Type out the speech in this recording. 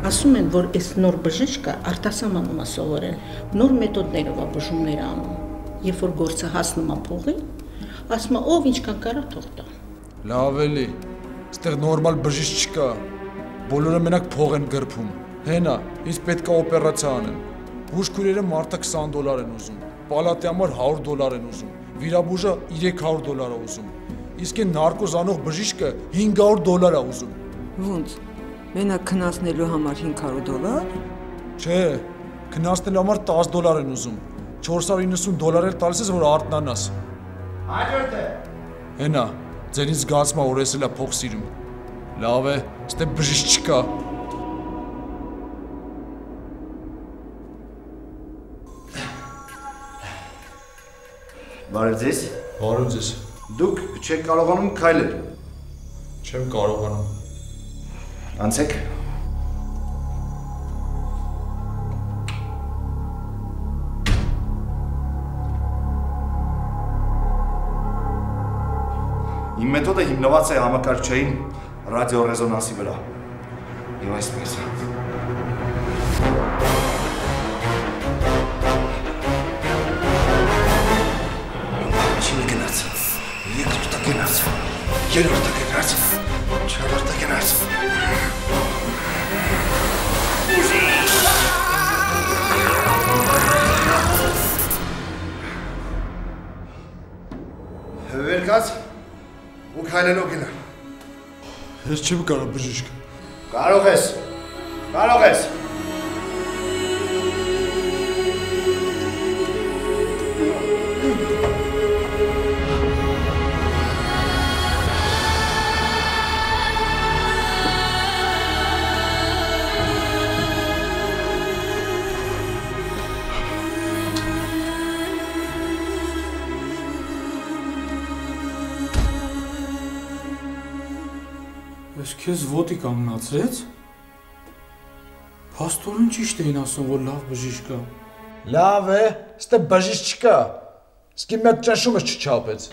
Ասում են, որ այս նոր բժիշկը արտասահմանում է սովորել, նոր մեթոդներով է բուժումներ անում։ Երբ որ գործը հասնում է փողին, ասում է, ով ինչքան կարա թող տա։ Լավ էլի, այստեղ նորմալ բժիշկ չկա։ Բոլորը մենակ փող են գրփում։ Հենա, ինձ պետք է օպերացիա անեն։ Բուժքույրերը մարդը $20 են ուզում, պալատի համար $100 են ուզում, վիրաբույժը $300 է ուզում, իսկ այն նարկոզ անող բժիշկը $500 է ուզում։ Ոնց, մենակ քննացնելու համար $500? Չէ, քննացնելու համար $10 են ուզում, $490 էլ տալիս ես, որ արթնանաս։ Հաջորդ է։ Հենա, ձերին զգացում է, որ ես էլ փող սիրում։ Լավ է, ստե բժիշկ չկա։ Բարև ձեզ։ Բարև ձեզ։ Դուք չեք կարողանում քայլել։ Չեմ կարողանում։ Անցեք։ Իմ մեթոդը հիմնված է համակարգչային ռադիոռեզոնանսի վրա։ Եվ այսպես։ Երկրորդը գնաց, երրորդը գնաց, չորրորդը գնաց։ Վեր կաց ու քայլելով գնա։ Ես չեմ կարող բժիշկ։ Կարող ես, կարող ես։ Ես քեզ ոտի կանգնացրեց։ Փաստորեն ճիշտ էին ասում, որ լավ բժիշկ է։ Լավ է, ստե բժիշկ չկա։ Իսկ իմ հետ ճնշումը չչափեց։